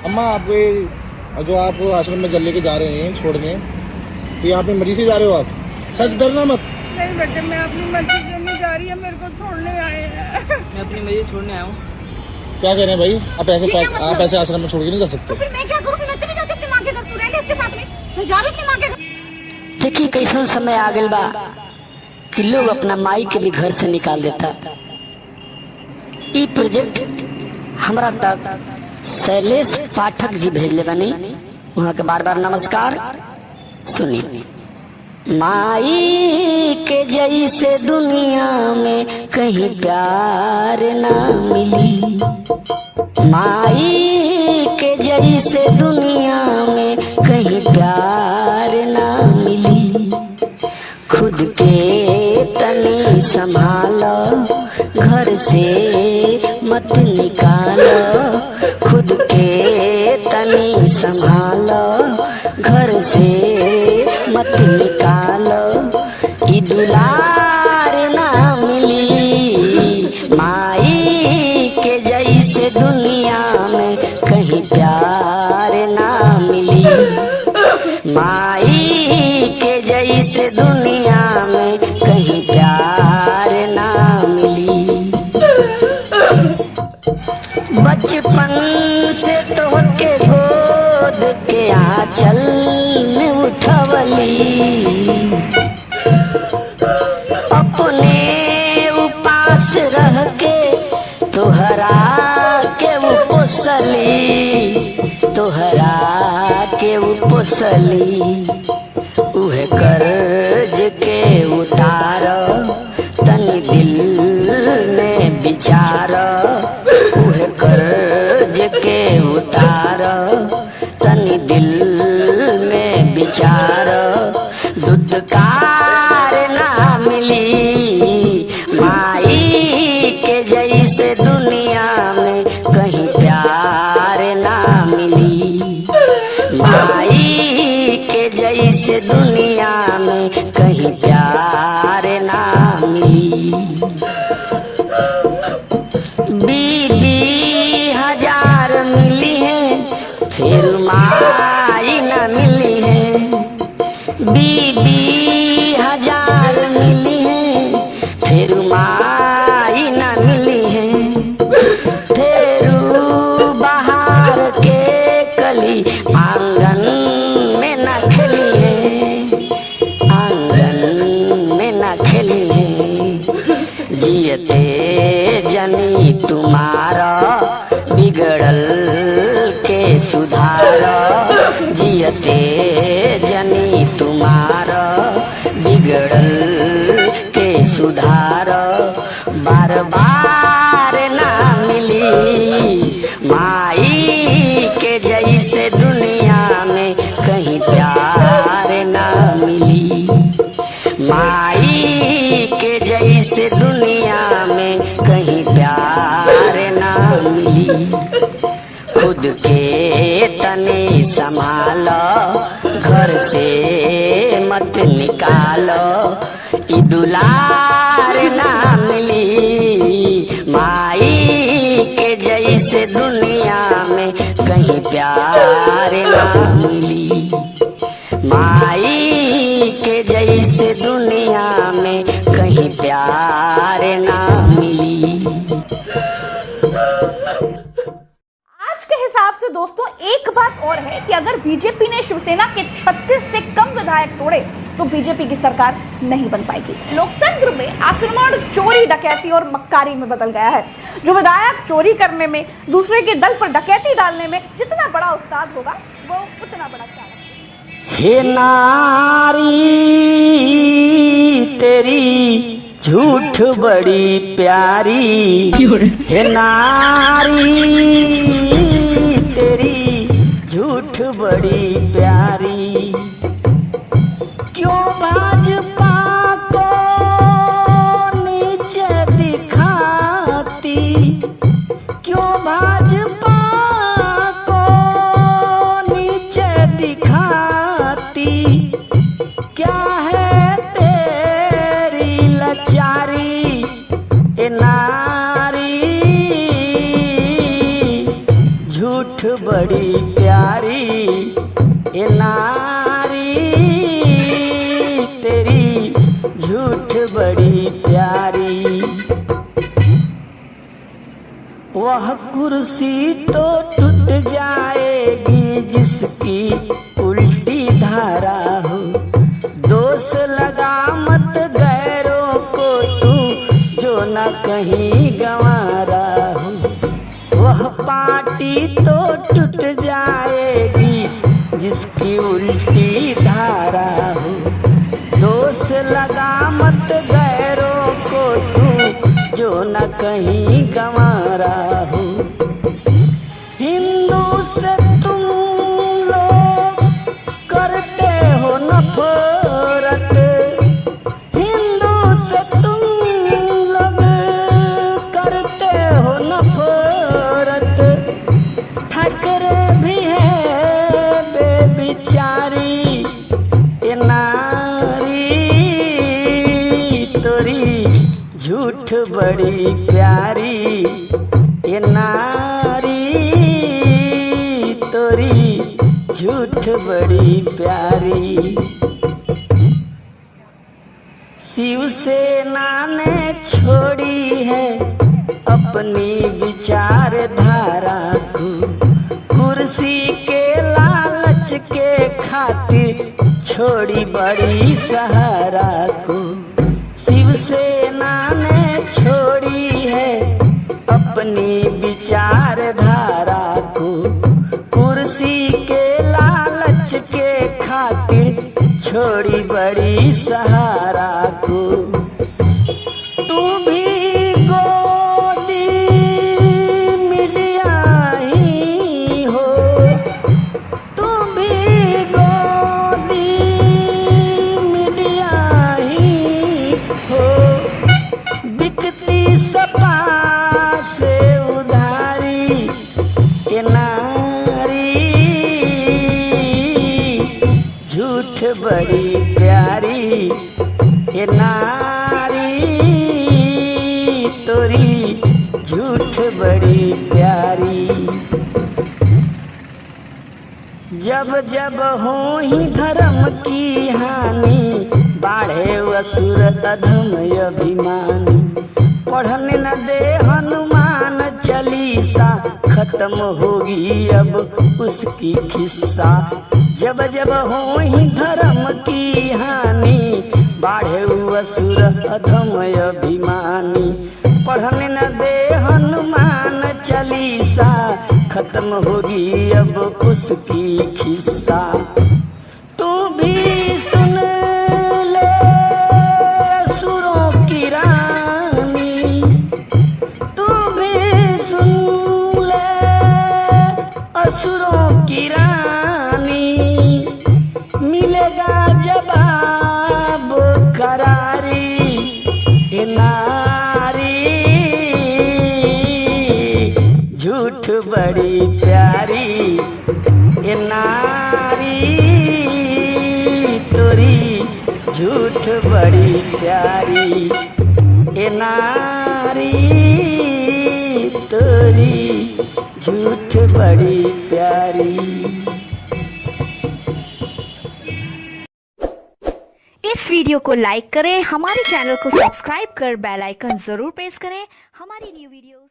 अम्मा आप जो आप आश्रम में जल लेके जा रहे हैं छोड़ने, तो यहाँ पे मर्जी से जा रहे हो आप? सच डरना मत। नहीं बेटे, मैं अपनी मर्जी से नहीं जा रही है, मेरे को छोड़ने आए हैं। मैं अपनी मर्जी से छोड़ने आया हूँ। क्या कह रहे हैं भाई? आप ऐसे आश्रम में छोड़ के नहीं जा सकते। तो फिर मैं क्या करूँ? फिर मैं चली जाती अपनी माँ के घर, तू रह ले इसके साथ में। मैं जा रही अपनी माँ के घर। देखिए कैसा समय आ गया बा कि लोग अपना माई के भी घर से निकाल देता। ई प्रोजेक्ट हमारा तक शैलेश पाठक जी भेजले बनी, वहाँ के बार बार नमस्कार। सुनिए, माई के जैसे दुनिया में कहीं प्यार ना मिली, माई के जैसे दुनिया में कहीं प्यार ना मिली। खुद के तनी संभालो, घर से मत निकालो। खुद के तनी संभालो, घर से मत निकालो। ई दुलार ना मिली, माई के जैसे दुनिया में कहीं प्यार ना मिली। माई के जैसे दुनिया में कहीं प्यार ना मिली। बचपन से तो के गोद के आंचल में उठवली, अपने उपास रह के तोहरा के वो पोसली, तोहरा के वो पोसली। उहे कर्ज के उतारो, तनी दिल में विचारो। उहे कर्ज के उतारो, तनी दिल में विचारो। दुदकार ना मिली, माई के जैसे दुनिया में कहीं प्यार ना मिली। माई के जैसे दुनिया में कहीं प्यार ना मिली। 20,000 मिली है, फिर माई ना मिली है। 20,000 मिली है, फिर माई ना मिली है। फिर बाहर के कली आंगन में न खेली है, आंगन में न खेली है। जियते जनी तुम्हारा बिगड़ल के सुधारा, जियते जनी तुम्हारा बिगड़ल के सुधारा। बार बार ना मिली, माई के जैसे दुनिया में कहीं प्यार ना मिली। माई के जैसे दुनिया में कहीं प्यार ना मिली। खुद के तने संभालो, घर से मत निकालो। ई दुलार ना मिली, माई के जैसे दुनिया में कहीं प्यार ना मिली। माई के जैसे दुनिया में कहीं प्यार ना मिली। आज के हिसाब से दोस्तों एक बात और है कि अगर बीजेपी ने शिवसेना के 36 से कम विधायक तोड़े तो बीजेपी की सरकार नहीं बन पाएगी। लोकतंत्र में आक्रमण, चोरी, डकैती और मक्कारी में बदल गया है। जो विधायक चोरी करने में, दूसरे के दल पर डकैती डालने में जितना बड़ा उस्ताद होगा, वो उतना बड़ा चालक। हे नारी तेरी झूठ बड़ी प्यारी, हे नारी तेरी झूठ बड़ी प्यारी। क्यों भाजपा को नीचे दिखाती, क्यों भाजपा को नीचे दिखाती। क्या है तेरी लाचारी ए नारी, झूठ झूठ बड़ी प्यारी ये नारी, तेरी झूठ बड़ी प्यारी। वह कुर्सी तो टूट जाएगी जिसकी उल्टी धारा हो, दोष लगा मत गैरों को तू जो न कहीं गंवारा हो। वह पार्टी तो टूट जाएगी जिसकी उल्टी धारा हो, दोष लगा मत गैरों को तू जो न कहीं गंवारा हो। हिंदू से तुम लोग करते हो नफरत, हिंदू से तुम लोग करते हो नफरत। ठाकरे भी है बेबिचारी ये नारी, तोरी झूठ बड़ी प्यारी ये नारी, तोरी झूठ बड़ी प्यारी। शिवसेना ने छोड़ी है अपनी विचारधारा को, कुर्सी के लालच के खातिर छोड़ी बड़ी सहारा को। शिवसेना ने छोड़ी है अपनी विचारधारा को, कुर्सी के लालच के खातिर छोड़ी बड़ी सहारा को। तू भी गोदी मीडिया ही हो, तू भी गोदी मीडिया ही हो, बिकती सपा से उधारी ये नारी, झूठ बड़ी प्यारी ये नारी, तोरी झूठ बड़ी प्यारी। जब जब हो ही धर्म की हानि, बाढ़े असुर अधम अभिमानी। पढ़ने न दे हनुमान चालीसा, खत्म होगी अब उसकी खिस्सा। जब जब हो ही धर्म की हानि, बाढ़े असुर अधम अभिमानी। पढ़ने न दे हनुमान चालीसा, खत्म होगी अब उसकी खिस्सा। तू भी सुन ले असुरों की रानी, तू भी सुन ले असुरों की रानी, मिलेगा जवाब करारी ये नारी, झूठ बड़ी प्यारी ये नारी, तोरी झूठ बड़ी प्यारी ये नारी, तोरी झूठ बड़ी प्यारी। इस वीडियो को लाइक करें, हमारे चैनल को सब्सक्राइब कर बेल आइकन जरूर प्रेस करें हमारी न्यू वीडियोस